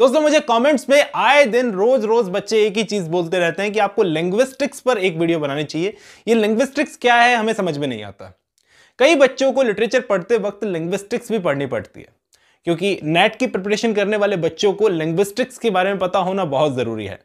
दोस्तों मुझे कमेंट्स में आए दिन रोज रोज बच्चे एक ही चीज बोलते रहते हैं कि आपको लिंग्विस्टिक्स पर एक वीडियो बनानी चाहिए। ये लिंग्विस्टिक्स क्या है हमें समझ में नहीं आता। कई बच्चों को लिटरेचर पढ़ते वक्त लिंग्विस्टिक्स भी पढ़नी पड़ती है, क्योंकि नेट की प्रिपरेशन करने वाले बच्चों को लिंग्विस्टिक्स के बारे में पता होना बहुत जरूरी है।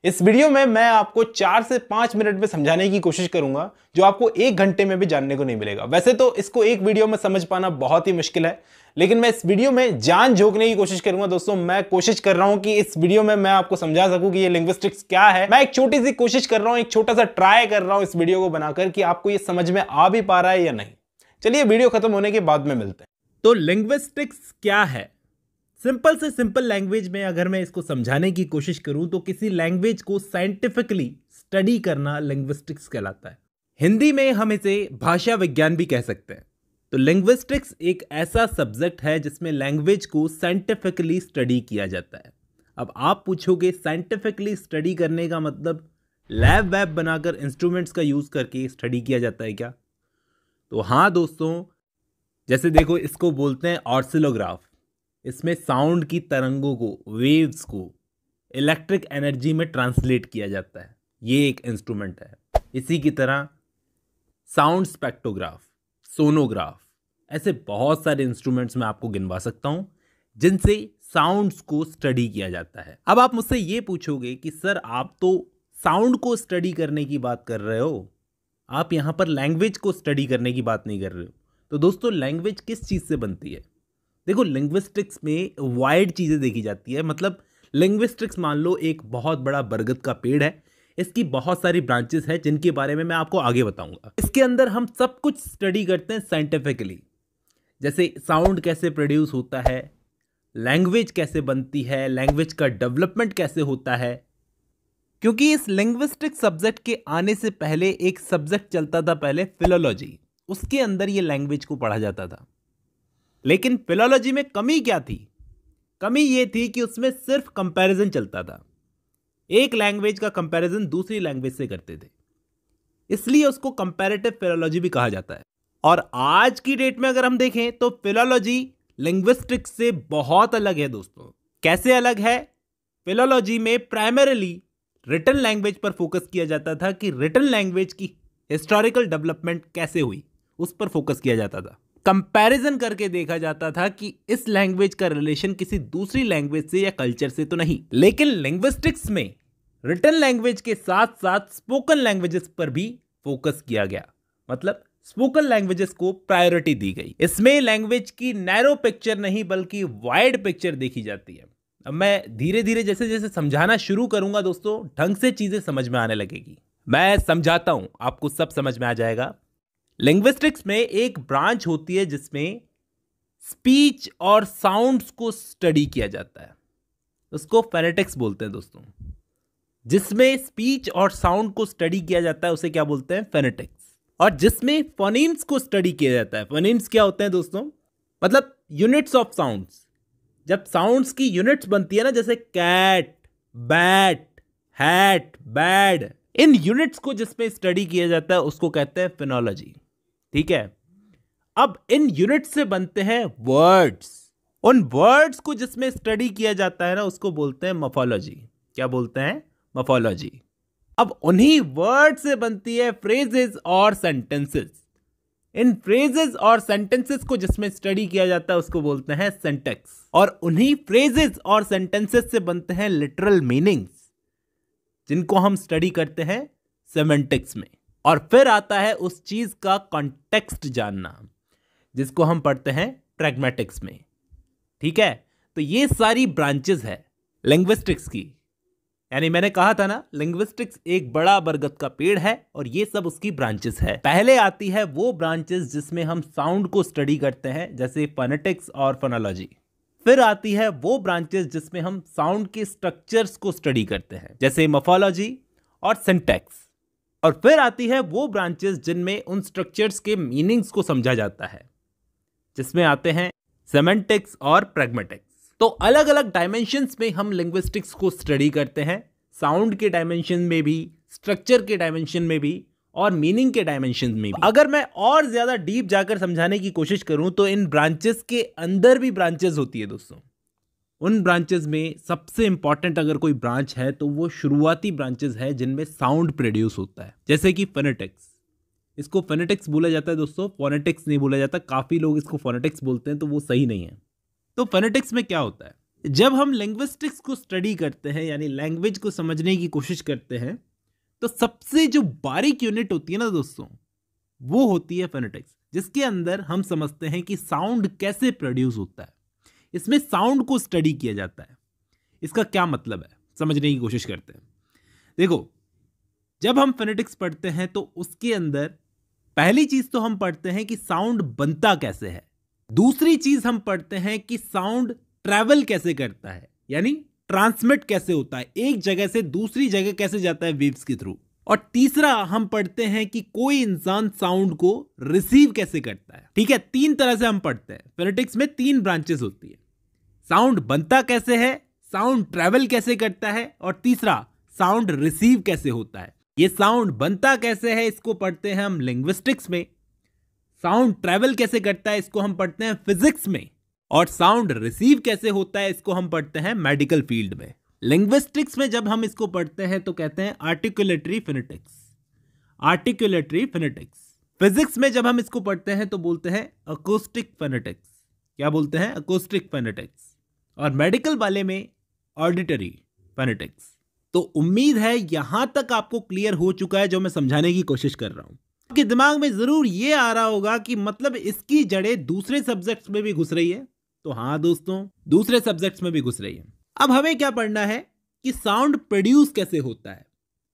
इस वीडियो में मैं आपको 4 से 5 मिनट में समझाने की कोशिश करूंगा, जो आपको 1 घंटे में भी जानने को नहीं मिलेगा। वैसे तो इसको एक वीडियो में समझ पाना बहुत ही मुश्किल है, लेकिन मैं इस वीडियो में जान झोंकने की कोशिश करूंगा। दोस्तों मैं कोशिश कर रहा हूं कि इस वीडियो में मैं आपको समझा सकूं कि ये लिंग्विस्टिक्स क्या है। मैं एक छोटी सी कोशिश कर रहा हूं, एक छोटा सा ट्राई कर रहा हूं इस वीडियो को बनाकर कि आपको ये समझ में आ भी पा रहा है या नहीं। चलिए वीडियो खत्म होने के बाद में मिलते हैं। तो लिंग्विस्टिक्स क्या है? सिंपल से सिंपल लैंग्वेज में अगर मैं इसको समझाने की कोशिश करूं तो किसी लैंग्वेज को साइंटिफिकली स्टडी करना लिंग्विस्टिक्स कहलाता है। हिंदी में हम इसे भाषा विज्ञान भी कह सकते हैं। तो लिंग्विस्टिक्स एक ऐसा सब्जेक्ट है जिसमें लैंग्वेज को साइंटिफिकली स्टडी किया जाता है। अब आप पूछोगे साइंटिफिकली स्टडी करने का मतलब लैब वैब बनाकर इंस्ट्रूमेंट्स का यूज करके स्टडी किया जाता है क्या? तो हाँ दोस्तों, जैसे देखो इसको बोलते हैं ऑसिलोग्राफ। इसमें साउंड की तरंगों को, वेव्स को इलेक्ट्रिक एनर्जी में ट्रांसलेट किया जाता है। ये एक इंस्ट्रूमेंट है। इसी की तरह साउंड स्पेक्ट्रोग्राफ, सोनोग्राफ, ऐसे बहुत सारे इंस्ट्रूमेंट्स मैं आपको गिनवा सकता हूं जिनसे साउंड्स को स्टडी किया जाता है। अब आप मुझसे ये पूछोगे कि सर आप तो साउंड को स्टडी करने की बात कर रहे हो, आप यहां पर लैंग्वेज को स्टडी करने की बात नहीं कर रहे हो। तो दोस्तों लैंग्वेज किस चीज़ से बनती है? देखो लिंग्विस्टिक्स में वाइड चीज़ें देखी जाती है। मतलब लिंग्विस्टिक्स मान लो एक बहुत बड़ा बरगद का पेड़ है, इसकी बहुत सारी ब्रांचेस हैं जिनके बारे में मैं आपको आगे बताऊंगा। इसके अंदर हम सब कुछ स्टडी करते हैं साइंटिफिकली, जैसे साउंड कैसे प्रोड्यूस होता है, लैंग्वेज कैसे बनती है, लैंग्वेज का डेवलपमेंट कैसे होता है। क्योंकि इस लिंग्विस्टिक सब्जेक्ट के आने से पहले एक सब्जेक्ट चलता था पहले फिलोलॉजी, उसके अंदर ये लैंग्वेज को पढ़ा जाता था। लेकिन फिलोलॉजी में कमी क्या थी? कमी ये थी कि उसमें सिर्फ कंपैरिजन चलता था। एक लैंग्वेज का कंपैरिजन दूसरी लैंग्वेज से करते थे, इसलिए उसको कंपैरेटिव फिलोलॉजी भी कहा जाता है। और आज की डेट में अगर हम देखें तो फिलोलॉजी लिंग्विस्टिक्स से बहुत अलग है दोस्तों। कैसे अलग है? फिलोलॉजी में प्राइमरीली रिटन लैंग्वेज पर फोकस किया जाता था कि रिटन लैंग्वेज की हिस्टोरिकल डेवलपमेंट कैसे हुई, उस पर फोकस किया जाता था। कंपैरिजन करके देखा जाता था कि इस लैंग्वेज का रिलेशन किसी दूसरी लैंग्वेज से या कल्चर से तो नहीं। लेकिन लिंग्विस्टिक्स में रिटन लैंग्वेज के साथ साथ स्पोकन लैंग्वेजेस पर भी फोकस किया गया। मतलब स्पोकन लैंग्वेजेस को प्रायोरिटी दी गई। इसमें लैंग्वेज की नैरो पिक्चर नहीं बल्कि वाइड पिक्चर देखी जाती है। अब मैं धीरे धीरे जैसे जैसे समझाना शुरू करूंगा दोस्तों, ढंग से चीजें समझ में आने लगेगी। मैं समझाता हूं, आपको सब समझ में आ जाएगा। लिंग्विस्टिक्स में एक ब्रांच होती है जिसमें स्पीच और साउंड्स को स्टडी किया जाता है, उसको फोनेटिक्स बोलते हैं दोस्तों। जिसमें स्पीच और साउंड को स्टडी किया जाता है उसे क्या बोलते हैं? फोनेटिक्स। और जिसमें फोनीम्स को स्टडी किया जाता है। फोनीम्स क्या होते हैं दोस्तों? मतलब यूनिट्स ऑफ साउंड्स। जब साउंड्स की यूनिट्स बनती है ना, जैसे कैट, बैट, हैट, बैड, इन यूनिट्स को जिसमें स्टडी किया जाता है उसको कहते हैं फिनोलॉजी। ठीक है। अब इन यूनिट्स से बनते हैं वर्ड्स। उन वर्ड्स को जिसमें स्टडी किया जाता है ना उसको बोलते हैं मॉर्फोलॉजी। क्या बोलते हैं? मॉर्फोलॉजी। अब उन्हीं वर्ड से बनती है फ्रेजेस और सेंटेंसेस। इन फ्रेजेस और सेंटेंसेस को जिसमें स्टडी किया जाता है उसको बोलते हैं सिंटैक्स। और उन्हीं फ्रेजेस और सेंटेंसेस से बनते हैं लिटरल मीनिंग्स, जिनको हम स्टडी करते हैं सेमेंटिक्स में। और फिर आता है उस चीज का कॉन्टेक्स्ट जानना, जिसको हम पढ़ते हैं प्रैग्मेटिक्स में। ठीक है। तो ये सारी ब्रांचेस है लिंग्विस्टिक्स की। यानी मैंने कहा था ना, लिंग्विस्टिक्स एक बड़ा बरगद का पेड़ है और ये सब उसकी ब्रांचेस है। पहले आती है वो ब्रांचेस जिसमें हम साउंड को स्टडी करते हैं, जैसे फोनेटिक्स और फोनोलॉजी। फिर आती है वो ब्रांचेस जिसमें हम साउंड के स्ट्रक्चर्स को स्टडी करते हैं, जैसे मॉर्फोलॉजी और सिंटैक्स। और फिर आती है वो ब्रांचेस जिनमें उन स्ट्रक्चर्स के मीनिंग्स को समझा जाता है, जिसमें आते हैं सेमेंटिक्स और प्रैग्मेटिक्स। तो अलग अलग डायमेंशंस में हम लिंग्विस्टिक्स को स्टडी करते हैं, साउंड के डायमेंशन में भी, स्ट्रक्चर के डायमेंशन में भी और मीनिंग के डायमेंशन में भी। अगर मैं और ज्यादा डीप जाकर समझाने की कोशिश करूं तो इन ब्रांचेस के अंदर भी ब्रांचेस होती है दोस्तों। उन ब्रांचेस में सबसे इंपॉर्टेंट अगर कोई ब्रांच है तो वो शुरुआती ब्रांचेस है जिनमें साउंड प्रोड्यूस होता है, जैसे कि फोनेटिक्स। इसको फोनेटिक्स बोला जाता है दोस्तों, फोनेटिक्स नहीं बोला जाता। काफ़ी लोग इसको फोनेटिक्स बोलते हैं तो वो सही नहीं है। तो फोनेटिक्स में क्या होता है, जब हम लिंग्विस्टिक्स को स्टडी करते हैं यानी लैंग्वेज को समझने की कोशिश करते हैं तो सबसे जो बारीक यूनिट होती है ना दोस्तों, वो होती है फोनेटिक्स, जिसके अंदर हम समझते हैं कि साउंड कैसे प्रोड्यूस होता है। इसमें साउंड को स्टडी किया जाता है। इसका क्या मतलब है समझने की कोशिश करते हैं। देखो, जब हम फोनेटिक्स पढ़ते हैं तो उसके अंदर पहली चीज तो हम पढ़ते हैं कि साउंड बनता कैसे है। दूसरी चीज हम पढ़ते हैं कि साउंड ट्रैवल कैसे करता है, यानी ट्रांसमिट कैसे होता है, एक जगह से दूसरी जगह कैसे जाता है वेव्स के थ्रू। और तीसरा हम पढ़ते हैं कि कोई इंसान साउंड को रिसीव कैसे करता है। ठीक है, 3 तरह से हम पढ़ते हैं। फोनेटिक्स में 3 ब्रांचेस होती है। साउंड बनता कैसे है, साउंड ट्रैवल कैसे करता है, और तीसरा साउंड रिसीव कैसे होता है। ये साउंड बनता कैसे है इसको पढ़ते हैं हम लिंग्विस्टिक्स में, साउंड ट्रैवल कैसे करता है इसको हम पढ़ते हैं फिजिक्स में, और साउंड रिसीव कैसे होता है इसको हम पढ़ते हैं मेडिकल फील्ड में। लिंग्विस्टिक्स में जब हम इसको पढ़ते हैं तो कहते हैं articulatory phonetics, articulatory phonetics. Physics में जब हम इसको पढ़ते हैं तो बोलते हैं अकोस्टिक फोनेटिक्स। क्या बोलते हैं? Acoustic phonetics. और मेडिकल वाले में ऑडिटरी फोनेटिक्स। तो उम्मीद है यहां तक आपको क्लियर हो चुका है जो मैं समझाने की कोशिश कर रहा हूं। आपके दिमाग में जरूर ये आ रहा होगा कि मतलब इसकी जड़ें दूसरे सब्जेक्ट्स में भी घुस रही है। तो हाँ दोस्तों, दूसरे सब्जेक्ट्स में भी घुस रही है। अब हमें क्या पढ़ना है कि साउंड प्रोड्यूस कैसे होता है।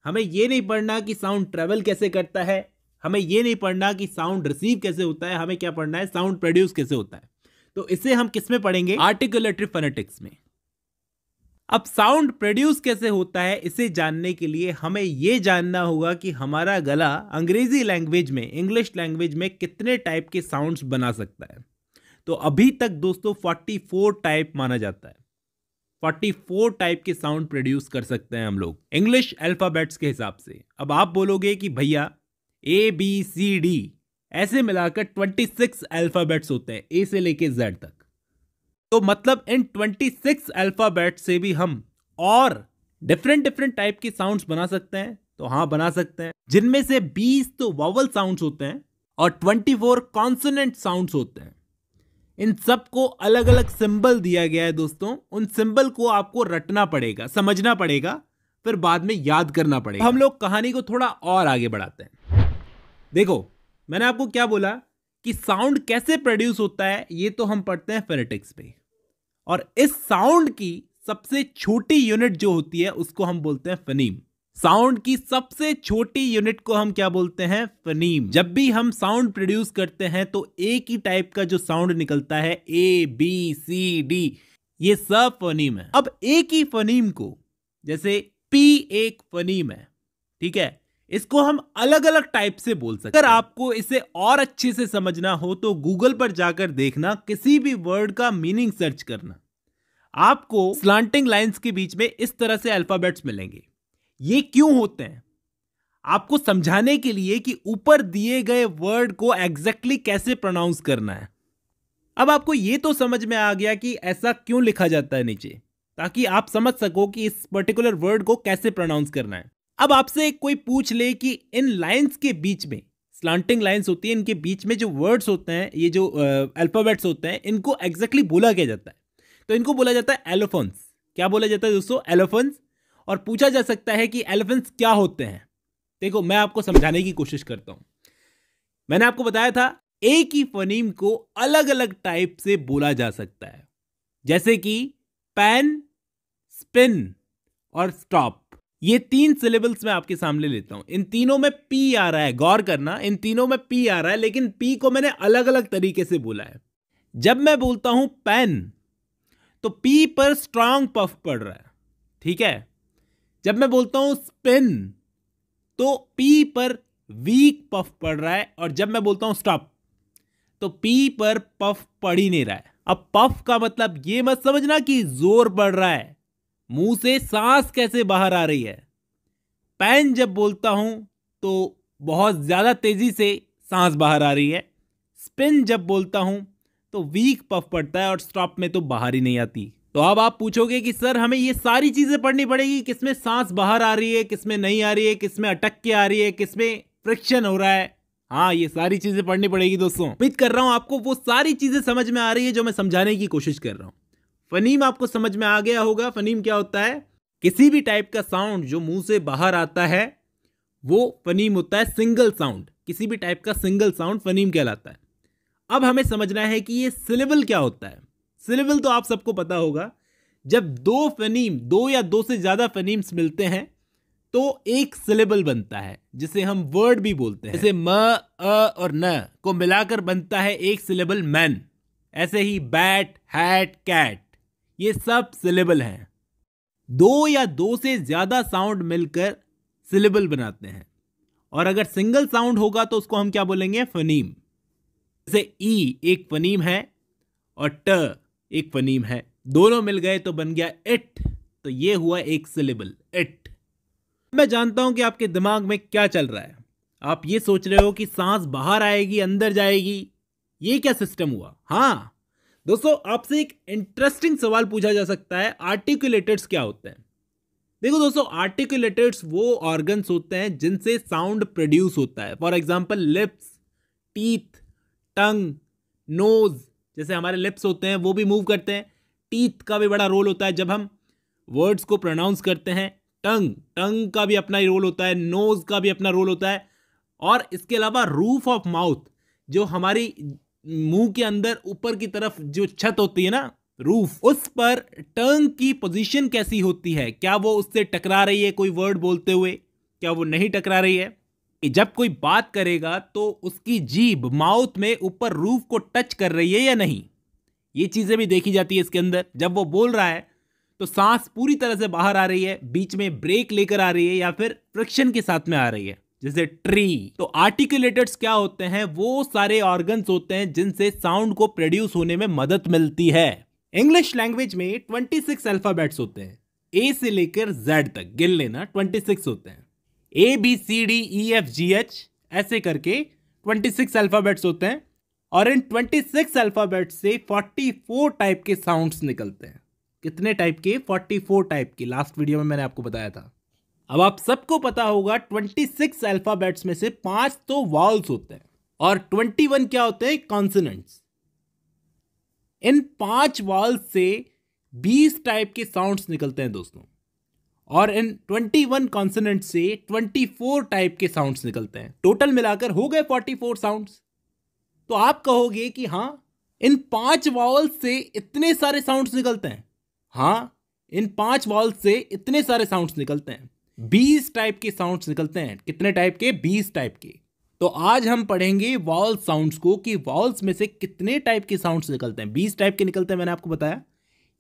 हमें यह नहीं पढ़ना कि साउंड ट्रेवल कैसे करता है, हमें यह नहीं पढ़ना कि साउंड रिसीव कैसे होता है, हमें क्या पढ़ना है साउंड प्रोड्यूस कैसे होता है। तो इसे हम किस में पढ़ेंगे? आर्टिकुलेटरी फोनेटिक्स में। अब साउंड प्रोड्यूस कैसे होता है इसे जानने के लिए हमें यह जानना होगा कि हमारा गला अंग्रेजी लैंग्वेज में, इंग्लिश लैंग्वेज में कितने टाइप के साउंड्स बना सकता है। तो अभी तक दोस्तों 44 टाइप माना जाता है। 44 टाइप के साउंड प्रोड्यूस कर सकते हैं हम लोग इंग्लिश अल्फाबेट्स के हिसाब से। अब आप बोलोगे कि भैया ABCD ऐसे मिलाकर 26 अल्फाबेट्स होते हैं, A से लेके Z तक। तो मतलब इन 26 अल्फाबेट से भी हम और डिफरेंट टाइप के साउंड्स बना सकते हैं। तो हाँ, बना सकते हैं, जिनमें से 20 तो वॉवल साउंड्स होते हैं और 24 कॉन्सोनेंट साउंड्स होते हैं। इन सबको अलग अलग सिंबल दिया गया है दोस्तों। उन सिंबल को आपको रटना पड़ेगा, समझना पड़ेगा, फिर बाद में याद करना पड़ेगा। हम लोग कहानी को थोड़ा और आगे बढ़ाते हैं। देखो, मैंने आपको क्या बोला कि साउंड कैसे प्रोड्यूस होता है, ये तो हम पढ़ते हैं फोनेटिक्स में। और इस साउंड की सबसे छोटी यूनिट जो होती है उसको हम बोलते हैं फनीम। साउंड की सबसे छोटी यूनिट को हम क्या बोलते हैं? फनीम। जब भी हम साउंड प्रोड्यूस करते हैं तो एक ही टाइप का जो साउंड निकलता है ABCD, ये सब फनीम है। अब एक ही फनीम को, जैसे P एक फनीम है, ठीक है, इसको हम अलग अलग टाइप से बोल सकते हैं। अगर आपको इसे और अच्छे से समझना हो तो गूगल पर जाकर देखना, किसी भी वर्ड का मीनिंग सर्च करना, आपको स्लांटिंग लाइंस के बीच में इस तरह से अल्फाबेट्स मिलेंगे। ये क्यों होते हैं? आपको समझाने के लिए कि ऊपर दिए गए वर्ड को एग्जैक्टली कैसे प्रोनाउंस करना है। अब आपको ये तो समझ में आ गया कि ऐसा क्यों लिखा जाता है नीचे, ताकि आप समझ सको कि इस पर्टिकुलर वर्ड को कैसे प्रोनाउंस करना है। अब आपसे कोई पूछ ले कि इन लाइंस के बीच में, स्लांटिंग लाइंस होती है, इनके बीच में जो वर्ड्स होते हैं, ये जो अल्फाबेट्स होते हैं, इनको एग्जैक्टली बोला क्या जाता है? तो इनको बोला जाता है एलोफोन्स। क्या बोला जाता है दोस्तों? एलोफोन्स। और पूछा जा सकता है कि एलोफेंट्स क्या होते हैं। देखो, मैं आपको समझाने की कोशिश करता हूं। मैंने आपको बताया था एक ही फोनीम को अलग अलग टाइप से बोला जा सकता है, जैसे कि पेन, स्पिन और स्टॉप। ये 3 सिलेबल्स मैं आपके सामने लेता हूं। इन तीनों में P आ रहा है, गौर करना, इन तीनों में P आ रहा है, लेकिन P को मैंने अलग अलग तरीके से बोला है। जब मैं बोलता हूं पेन तो P पर स्ट्रांग पफ पड़ रहा है, ठीक है। जब मैं बोलता हूं स्पिन तो P पर वीक पफ पड़ रहा है, और जब मैं बोलता हूं स्टॉप तो P पर पफ पड़ ही नहीं रहा है। अब पफ का मतलब ये मत समझना कि जोर पड़ रहा है, मुंह से सांस कैसे बाहर आ रही है। पेन जब बोलता हूं तो बहुत ज्यादा तेजी से सांस बाहर आ रही है। स्पिन जब बोलता हूं तो वीक पफ पड़ता है, और स्टॉप में तो बाहर ही नहीं आती। तो अब आप पूछोगे कि सर हमें ये सारी चीजें पढ़नी पड़ेगी, किसमें सांस बाहर आ रही है, किसमें नहीं आ रही है, किसमें अटक के आ रही है, किसमें फ्रिक्शन हो रहा है। हाँ, ये सारी चीजें पढ़नी पड़ेगी दोस्तों। उम्मीद कर रहा हूं आपको वो सारी चीजें समझ में आ रही है जो मैं समझाने की कोशिश कर रहा हूं। फनीम आपको समझ में आ गया होगा। फनीम क्या होता है? किसी भी टाइप का साउंड जो मुंह से बाहर आता है वो फनीम होता है। सिंगल साउंड, किसी भी टाइप का सिंगल साउंड फनीम कहलाता है। अब हमें समझना है कि ये सिलेबल क्या होता है। सिलेबल तो आप सबको पता होगा, जब दो फनीम, दो या दो से ज्यादा फनीम्स मिलते हैं तो एक सिलेबल बनता है, जिसे हम वर्ड भी बोलते हैं। जैसे म, अ और न को मिलाकर बनता है एक सिलेबल मैन। ऐसे ही बैट, हैट, कैट, ये सब सिलेबल हैं। दो या दो से ज्यादा साउंड मिलकर सिलेबल बनाते हैं। और अगर सिंगल साउंड होगा तो उसको हम क्या बोलेंगे? फनीम। जैसे ई एक फनीम है और ट एक फनीम है, दोनों मिल गए तो बन गया इट। तो ये हुआ एक सिलेबल, इट। मैं जानता हूं कि आपके दिमाग में क्या चल रहा है। आप ये सोच रहे हो कि सांस बाहर आएगी, अंदर जाएगी, ये क्या सिस्टम हुआ? हाँ दोस्तों, आपसे एक इंटरेस्टिंग सवाल पूछा जा सकता है, आर्टिकुलेटर्स क्या होते हैं? देखो दोस्तों, आर्टिकुलेटर्स वो ऑर्गन्स होते हैं जिनसे साउंड प्रोड्यूस होता है। For example lips, teeth, tongue, nose. जैसे हमारे लिप्स होते हैं वो भी मूव करते हैं। टीथ का भी बड़ा रोल होता है जब हम वर्ड्स को प्रोनाउंस करते हैं। टंग का भी अपना रोल होता है। नोज का भी अपना रोल होता है। और इसके अलावा रूफ ऑफ माउथ, जो हमारी मुंह के अंदर ऊपर की तरफ जो छत होती है ना, रूफ, उस पर टंग की पोजीशन कैसी होती है? क्या वो उससे टकरा रही है कोई वर्ड बोलते हुए? क्या वो नहीं टकरा रही है? जब कोई बात करेगा तो उसकी जीभ माउथ में ऊपर रूफ को टच कर रही है या नहीं? ये चीजें भी देखी जाती है इसके अंदर। जब वो बोल रहा है तो सांस पूरी तरह से बाहर आ रही है, बीच में ब्रेक लेकर आ रही है, या फिर फ्रिक्शन के साथ में आ रही है, जैसे ट्री। तो आर्टिकुलेटर्स क्या होते हैं? वो सारे ऑर्गन्स होते हैं जिनसे साउंड को प्रोड्यूस होने में मदद मिलती है। इंग्लिश लैंग्वेज में 26 अल्फाबेट्स होते हैं। ए से लेकर जेड तक गिन लेना, 26 होते हैं। ABCDEFGH ऐसे करके 26 अल्फाबेट्स होते हैं। और इन 26 अल्फाबेट्स से 44 टाइप के साउंड्स निकलते हैं। कितने टाइप के? 44 टाइप के। लास्ट वीडियो में मैंने आपको बताया था। अब आप सबको पता होगा 26 अल्फाबेट्स में से 5 तो वाउल्स होते हैं और 21 क्या होते हैं? कॉन्सोनेंट्स। इन 5 वाउल्स से 20 टाइप के साउंड्स निकलते हैं दोस्तों। और इन 21 कॉन्सोनेंट से 24 टाइप के साउंड्स निकलते हैं। टोटल मिलाकर हो गए 44 साउंड्स। तो आप कहोगे कि हाँ, इन 5 वावल्स से इतने सारे साउंड्स निकलते हैं। हाँ, इन 5 वावल्स से इतने सारे साउंड्स निकलते हैं। 20 टाइप के साउंड्स निकलते हैं। कितने टाइप के? 20 टाइप के। तो आज हम पढ़ेंगे वावल साउंड्स को कि वावल्स में से कितने टाइप के साउंड्स निकलते हैं। 20 टाइप के निकलते हैं, मैंने आपको बताया।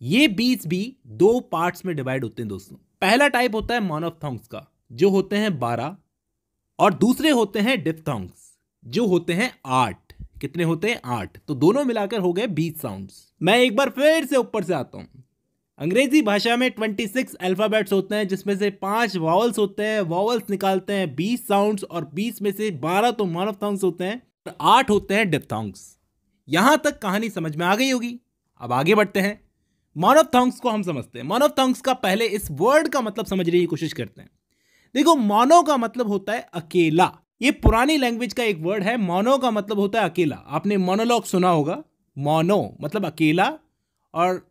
ये 20 भी 2 पार्ट्स में डिवाइड होते हैं दोस्तों। पहला टाइप होता है मोनोफ्थोंग्स का, जो होते हैं 12, और दूसरे होते हैं डिफ्थोंग्स, जो होते हैं 8। कितने होते हैं? 8। तो दोनों मिलाकर हो गए 20 साउंड्स। मैं एक बार फिर से ऊपर से आता हूं। अंग्रेजी भाषा में 26 अल्फाबेट्स होते हैं, जिसमें से 5 वावल्स होते हैं। वावल्स निकालते हैं 20 साउंड्स, और 20 में से 12 तो मोनोफ्थोंग्स होते हैं और 8 होते हैं डिफ्थोंग्स। यहां तक कहानी समझ में आ गई होगी। अब आगे बढ़ते हैं। मोनोफ्थोंग्स को हम समझते हैं। मोनोफ्थोंग्स का पहले इस वर्ड का मतलब समझने की कोशिश करते हैं। देखो, मोनो का मतलब होता है अकेला। ये पुरानी लैंग्वेज का एक वर्ड है। मोनो का मतलब होता है अकेला। आपने मोनोलॉग सुना होगा। मोनो मतलब अकेला, और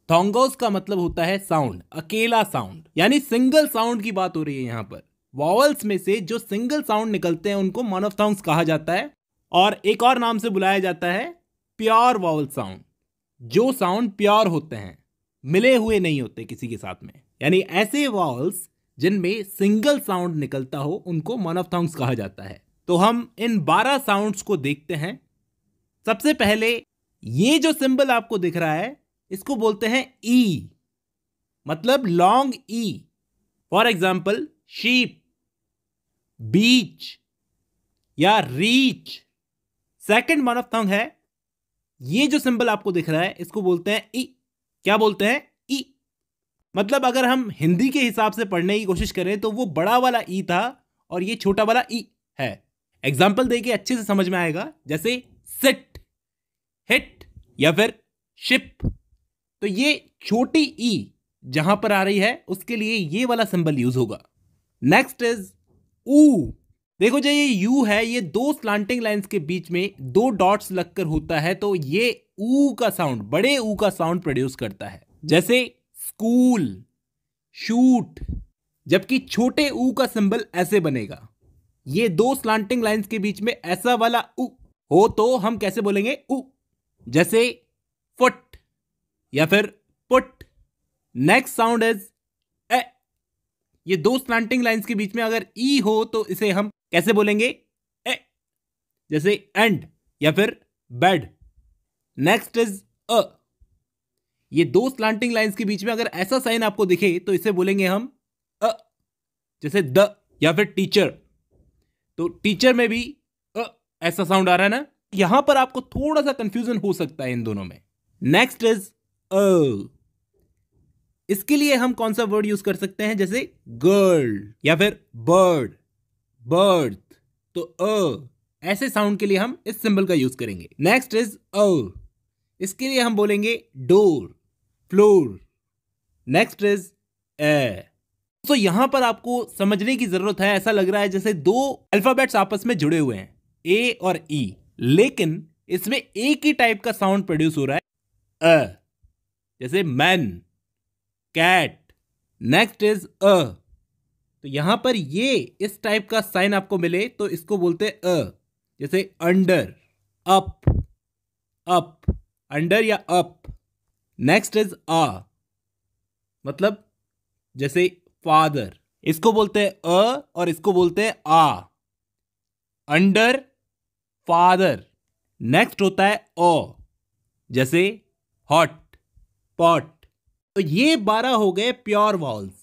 थोंगोस का मतलब होता है साउंड, अकेला साउंड, यानी सिंगल साउंड की बात हो रही है यहां पर। वॉवल्स में से जो सिंगल साउंड निकलते हैं उनको मोनोफ्थोंग्स कहा जाता है। और एक और नाम से बुलाया जाता है प्योर वॉवल साउंड। जो साउंड प्योर होते हैं, मिले हुए नहीं होते किसी के साथ में, यानी ऐसे वॉवल्स जिनमें सिंगल साउंड निकलता हो उनको मोनोफ्थोंग्स कहा जाता है। तो हम इन 12 साउंड्स को देखते हैं। सबसे पहले ये जो सिंबल आपको दिख रहा है, इसको बोलते हैं ई, मतलब long E. For example sheep, beach या रीच। सेकंड मोनोफ्थोंग है, ये जो सिंबल आपको दिख रहा है, इसको बोलते हैं ई। क्या बोलते हैं? ई। मतलब अगर हम हिंदी के हिसाब से पढ़ने की कोशिश करें तो वो बड़ा वाला ई था और ये छोटा वाला ई है। एग्जाम्पल देखिए, अच्छे से समझ में आएगा। जैसे सिट, हिट या फिर शिप। तो ये छोटी ई जहां पर आ रही है उसके लिए ये वाला सिंबल यूज होगा। नेक्स्ट इज ऊ। देखो जो ये यू है ये दो स्लांटिंग लाइंस के बीच में दो डॉट्स लगकर होता है, तो ये ऊ का साउंड, बड़े ऊ का साउंड प्रोड्यूस करता है, जैसे स्कूल, शूट। जबकि छोटे ऊ का सिंबल ऐसे बनेगा, ये दो स्लांटिंग लाइंस के बीच में ऐसा वाला ऊ हो तो हम कैसे बोलेंगे ऊ, जैसे फुट या फिर put. Next sound is a. ये दो स्लांटिंग लाइंस के बीच में अगर ई हो तो इसे हम कैसे बोलेंगे ए, जैसे एंड या फिर बेड। नेक्स्ट इज अ। ये दो स्लांटिंग लाइंस के बीच में अगर ऐसा साइन आपको दिखे तो इसे बोलेंगे हम अ, जैसे द या फिर टीचर। तो टीचर में भी ऐसा साउंड आ रहा है ना, यहां पर आपको थोड़ा सा कंफ्यूजन हो सकता है इन दोनों में। नेक्स्ट इज अ। इसके लिए हम कौन सा वर्ड यूज कर सकते हैं, जैसे गर्ल या फिर बर्ड, बर्थ। तो ऐसे साउंड के लिए हम इस सिंबल का यूज करेंगे। नेक्स्ट इज अ। इसके लिए हम बोलेंगे door, floor. Next is a. तो यहां पर आपको समझने की जरूरत है, ऐसा लग रहा है जैसे दो अल्फाबेट्स आपस में जुड़े हुए हैं, ए और ई, लेकिन इसमें एक ही टाइप का साउंड प्रोड्यूस हो रहा है, अ, जैसे मैन, कैट। नेक्स्ट इज अ। तो यहां पर ये इस टाइप का साइन आपको मिले तो इसको बोलते हैं अ, जैसे अंडर, अप, अप, अंडर या अप। नेक्स्ट इज आ, मतलब जैसे फादर, इसको बोलते हैं अ और इसको बोलते हैं आ, अंडर, फादर। नेक्स्ट होता है ओ, जैसे हॉट, पॉट। तो ये 12 हो गए प्योर वॉल्स,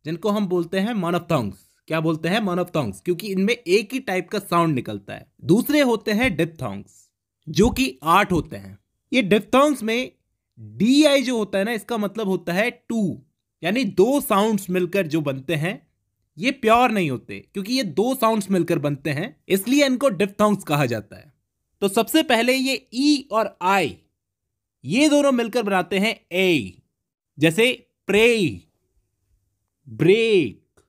जिनको हम बोलते हैं मोनोफ्थोंग्स। क्या बोलते हैं? मोनोफ्थोंग्स, क्योंकि इनमें एक ही टाइप का साउंड निकलता है। दूसरे होते हैं डिप्थोंग्स, जो कि 8 होते हैं। ये डिप्थोंग्स में डी आई जो होता है ना, इसका मतलब होता है टू, यानी दो साउंड्स मिलकर जो बनते हैं। ये प्योर नहीं होते, क्योंकि ये दो साउंड्स मिलकर बनते हैं, इसलिए इनको डिप्थोंग्स कहा जाता है। तो सबसे पहले ये ई और आई, ये दोनों मिलकर बनाते हैं ए, जैसे प्रे, ब्रेक,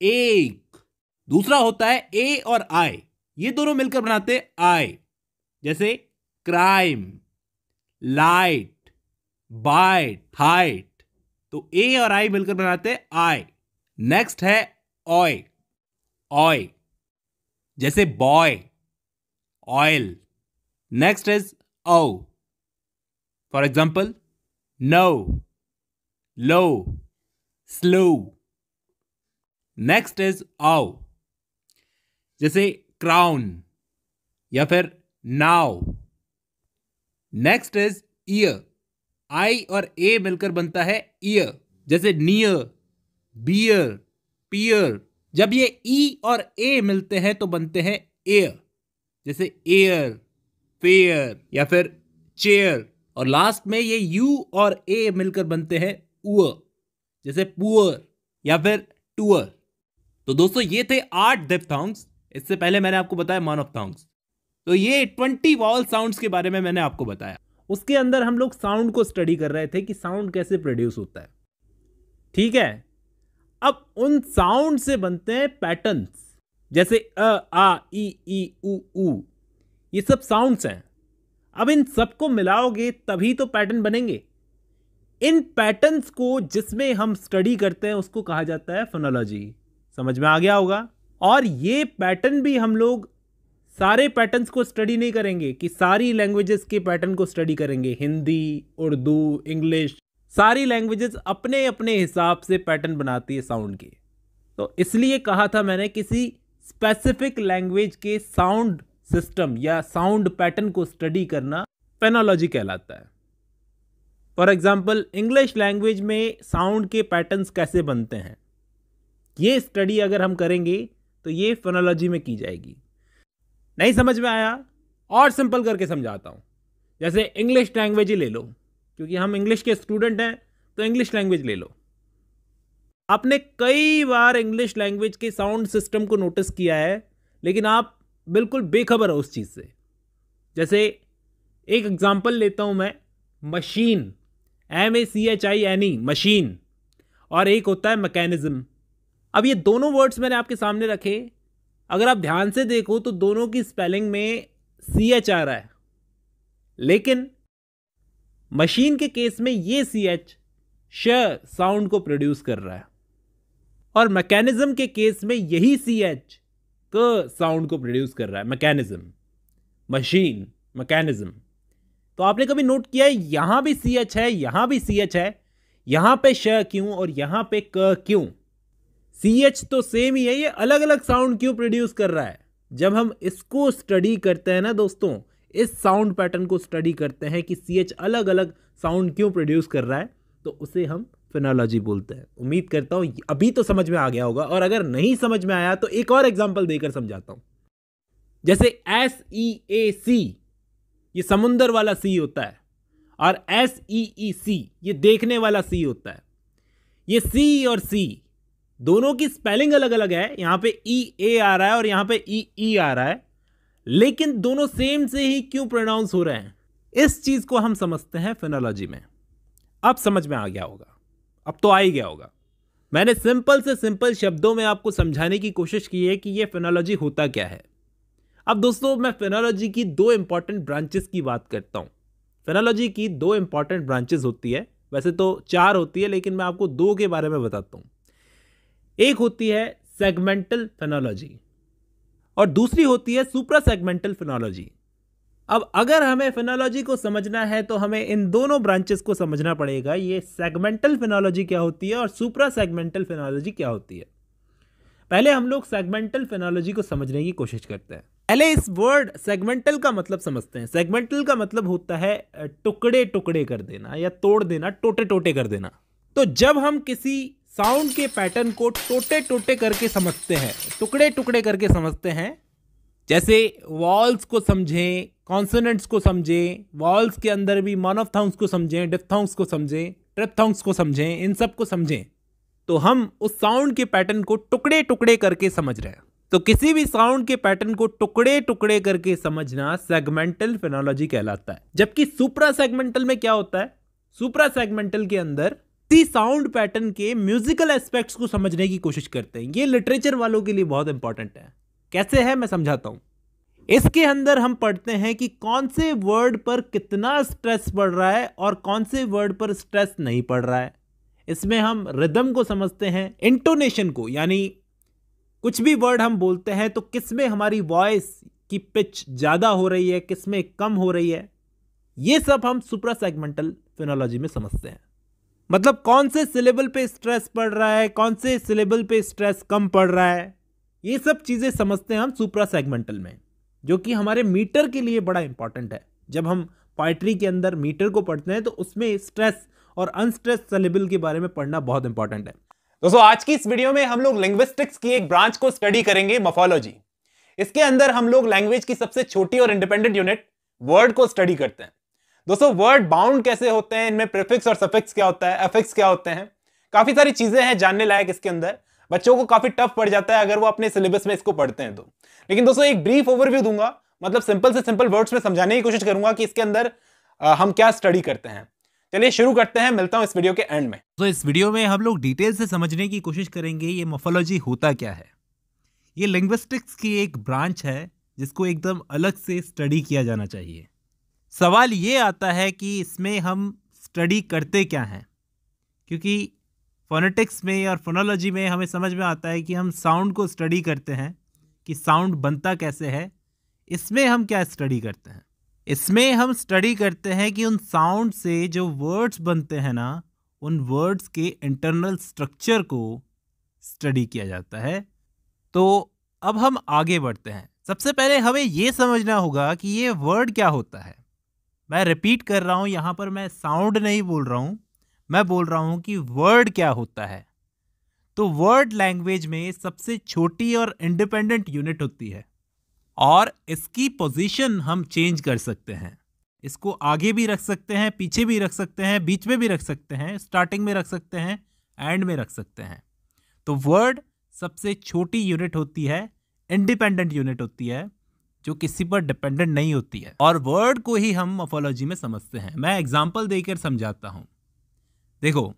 एक। दूसरा होता है ए और आई, ये दोनों मिलकर बनाते हैं आई, जैसे क्राइम, लाइट, बाइट, हाइट। तो ए और आई मिलकर बनाते हैं आई। नेक्स्ट है ऑय, ऑय, जैसे बॉय, ऑयल। नेक्स्ट इज ओ, for example no, low, slow. Next is आओ, जैसे क्राउन या फिर नाउ। नेक्स्ट इज ईयर, आई और ए मिलकर बनता है ईयर, जैसे नियर, बियर, पियर। जब ये ई और ए मिलते हैं तो बनते हैं एयर, जैसे एयर, फेयर या फिर चेयर। और लास्ट में ये यू और ए मिलकर बनते हैं उअर, जैसे पुअर या फिर टूअर। तो दोस्तों ये थे 8 डिप्थोंग्स। इससे पहले मैंने आपको बताया मोनोफ्थोंग्स। तो ये 20 वॉवल साउंड्स के बारे में मैंने आपको बताया। उसके अंदर हम लोग साउंड को स्टडी कर रहे थे कि साउंड कैसे प्रोड्यूस होता है, ठीक है। अब उन साउंड से बनते हैं पैटर्न्स, जैसे अ, आ, ई, ऊ। ये सब साउंड्स हैं। अब इन सबको मिलाओगे तभी तो पैटर्न बनेंगे। इन पैटर्न्स को जिसमें हम स्टडी करते हैं उसको कहा जाता है फोनोलॉजी। समझ में आ गया होगा। और ये पैटर्न भी हम लोग सारे पैटर्न्स को स्टडी नहीं करेंगे कि सारी लैंग्वेजेस के पैटर्न को स्टडी करेंगे। हिंदी, उर्दू, इंग्लिश, सारी लैंग्वेजेस अपने अपने हिसाब से पैटर्न बनाती है साउंड के। तो इसलिए कहा था मैंने, किसी स्पेसिफिक लैंग्वेज के साउंड सिस्टम या साउंड पैटर्न को स्टडी करना फोनोलॉजी कहलाता है। फॉर एग्जाम्पल, इंग्लिश लैंग्वेज में साउंड के पैटर्न्स कैसे बनते हैं, ये स्टडी अगर हम करेंगे तो ये फोनोलॉजी में की जाएगी। नहीं समझ में आया? और सिंपल करके समझाता हूं। जैसे इंग्लिश लैंग्वेज ही ले लो, क्योंकि हम इंग्लिश के स्टूडेंट हैं, तो इंग्लिश लैंग्वेज ले लो। आपने कई बार इंग्लिश लैंग्वेज के साउंड सिस्टम को नोटिस किया है, लेकिन आप बिल्कुल बेखबर हो उस चीज़ से। जैसे एक एग्जांपल लेता हूं मैं, मशीन, MACHINE मशीन, और एक होता है मैकेनिज्म। अब ये दोनों वर्ड्स मैंने आपके सामने रखे, अगर आप ध्यान से देखो तो दोनों की स्पेलिंग में CH आ रहा है, लेकिन मशीन के केस में ये CH श साउंड को प्रोड्यूस कर रहा है, और मैकेनिज्म के केस में यही CH क साउंड को प्रोड्यूस कर रहा है। Mechanism, machine, mechanism. तो आपने कभी नोट किया है यहां भी CH है, यहां भी CH है, यहां पे श क्यों और यहां पे क क्यों? CH तो सेम ही है, ये अलग अलग साउंड क्यों प्रोड्यूस कर रहा है? जब हम इसको स्टडी करते हैं ना दोस्तों, इस साउंड पैटर्न को स्टडी करते हैं कि CH अलग अलग साउंड क्यों प्रोड्यूस कर रहा है, तो उसे हम फिनोलॉजी बोलते हैं। उम्मीद करता हूं अभी तो समझ में आ गया होगा, और अगर नहीं समझ में आया तो एक और एग्जांपल देकर समझाता हूं। जैसे SEAC, ये समुंदर वाला सी होता है, और SEEC ये देखने वाला सी होता है। ये सी और सी दोनों की स्पेलिंग अलग अलग है, यहां पे EA आ रहा है और यहां पे EE आ रहा है, लेकिन दोनों सेम से ही क्यों प्रोनाउंस हो रहे हैं? इस चीज को हम समझते हैं फिनोलॉजी में। अब समझ में आ गया होगा, अब तो आ ही गया होगा। मैंने सिंपल से सिंपल शब्दों में आपको समझाने की कोशिश की है कि ये फिनोलॉजी होता क्या है। अब दोस्तों मैं फिनोलॉजी की दो इंपॉर्टेंट ब्रांचेस की बात करता हूं। फिनोलॉजी की दो इंपॉर्टेंट ब्रांचेस होती है, वैसे तो 4 होती है, लेकिन मैं आपको 2 के बारे में बताता हूं। एक होती है सेगमेंटल फिनोलॉजी और दूसरी होती है सुप्रा सेगमेंटल फिनोलॉजी। अब अगर हमें फिनोलॉजी को समझना है तो हमें इन दोनों ब्रांचेस को समझना पड़ेगा। ये सेगमेंटल फिनोलॉजी क्या होती है और सुप्रा सेगमेंटल फिनोलॉजी क्या होती है। पहले हम लोग सेगमेंटल फिनोलॉजी को समझने की कोशिश करते हैं। पहले इस वर्ड सेगमेंटल का मतलब समझते हैं। सेगमेंटल का मतलब होता है टुकड़े टुकड़े कर देना या तोड़ देना, टोटे टोटे कर देना। तो जब हम किसी साउंड के पैटर्न को टोटे टोटे करके समझते हैं, टुकड़े टुकड़े करके समझते हैं, जैसे वॉल्स को समझें, कॉन्सोनेंट्स को समझें, वॉल्स के अंदर भी मोनोफ्थाउंग्स को समझें, डिप्थाउंग्स को समझें, ट्रिप्थाउंग्स को समझें, इन सब को समझें, तो हम उस साउंड के पैटर्न को टुकड़े टुकड़े करके समझ रहे हैं। तो किसी भी साउंड के पैटर्न को टुकड़े टुकड़े करके समझना सेगमेंटल फिनोलॉजी कहलाता है। जबकि सुप्रा सेगमेंटल में क्या होता है? सुप्रा सेगमेंटल के अंदर इसी साउंड पैटर्न के म्यूजिकल एस्पेक्ट्स को समझने की कोशिश करते हैं। ये लिटरेचर वालों के लिए बहुत इंपॉर्टेंट है। कैसे है मैं समझाता हूं। इसके अंदर हम पढ़ते हैं कि कौन से वर्ड पर कितना स्ट्रेस पड़ रहा है और कौन से वर्ड पर स्ट्रेस नहीं पड़ रहा है। इसमें हम रिदम को समझते हैं, इंटोनेशन को, यानी कुछ भी वर्ड हम बोलते हैं तो किसमें हमारी वॉइस की पिच ज्यादा हो रही है, किसमें कम हो रही है, ये सब हम सुप्रा सेगमेंटल फिनोलॉजी में समझते हैं। मतलब कौन से सिलेबल पे स्ट्रेस पड़ रहा है, कौन से सिलेबल पे स्ट्रेस कम पड़ रहा है, ये सब चीजें समझते हैं हम सुप्रा सेगमेंटल में, जो कि हमारे मीटर के लिए बड़ा इंपॉर्टेंट है। जब हम पोएट्री के अंदर मीटर को पढ़ते हैं तो उसमें स्ट्रेस और अनस्ट्रेस सिलेबल के बारे में पढ़ना बहुत इंपॉर्टेंट है। दोस्तों आज की इस वीडियो में हम लोग लिंग्विस्टिक्स की एक ब्रांच को स्टडी करेंगे, मॉर्फोलॉजी। इसके अंदर हम लोग लैंग्वेज की सबसे छोटी और इंडिपेंडेंट यूनिट वर्ड को स्टडी करते हैं। दोस्तों वर्ड बाउंड कैसे होते हैं, इनमें प्रीफिक्स और सफिक्स क्या होता है, अफिक्स क्या होते हैं, काफी सारी चीजें हैं जानने लायक इसके अंदर। बच्चों को काफी टफ पड़ जाता है अगर वो अपने सिलेबस में इसको पढ़ते हैं तो। लेकिन दोस्तों एक ब्रीफ ओवरव्यू दूंगा, मतलब सिंपल से सिंपल वर्ड्स में समझाने की कोशिश करूंगा कि इसके अंदर हम क्या स्टडी करते हैं। चलिए शुरू करते हैं, मिलता हूं इस वीडियो के एंड में। तो इस वीडियो में हम लोग डिटेल से समझने की कोशिश करेंगे ये मॉर्फोलॉजी होता क्या है। ये लिंग्विस्टिक्स की एक ब्रांच है जिसको एकदम अलग से स्टडी किया जाना चाहिए। सवाल ये आता है कि इसमें हम स्टडी करते क्या हैं, क्योंकि फोनेटिक्स में और फोनोलॉजी में हमें समझ में आता है कि हम साउंड को स्टडी करते हैं कि साउंड बनता कैसे है। इसमें हम क्या स्टडी करते हैं? इसमें हम स्टडी करते हैं कि उन साउंड से जो वर्ड्स बनते हैं ना, उन वर्ड्स के इंटरनल स्ट्रक्चर को स्टडी किया जाता है। तो अब हम आगे बढ़ते हैं। सबसे पहले हमें ये समझना होगा कि ये वर्ड क्या होता है। मैं रिपीट कर रहा हूँ, यहाँ पर मैं साउंड नहीं बोल रहा हूँ, मैं बोल रहा हूँ कि वर्ड क्या होता है। तो वर्ड लैंग्वेज में सबसे छोटी और इंडिपेंडेंट यूनिट होती है और इसकी पोजीशन हम चेंज कर सकते हैं। इसको आगे भी रख सकते हैं, पीछे भी रख सकते हैं, बीच में भी रख सकते हैं, स्टार्टिंग में रख सकते हैं, एंड में रख सकते हैं। तो वर्ड सबसे छोटी यूनिट होती है, इंडिपेंडेंट यूनिट होती है, जो किसी पर डिपेंडेंट नहीं होती है, और वर्ड को ही हम मॉर्फोलॉजी में समझते हैं। मैं एग्जांपल देकर समझाता हूं। देखो,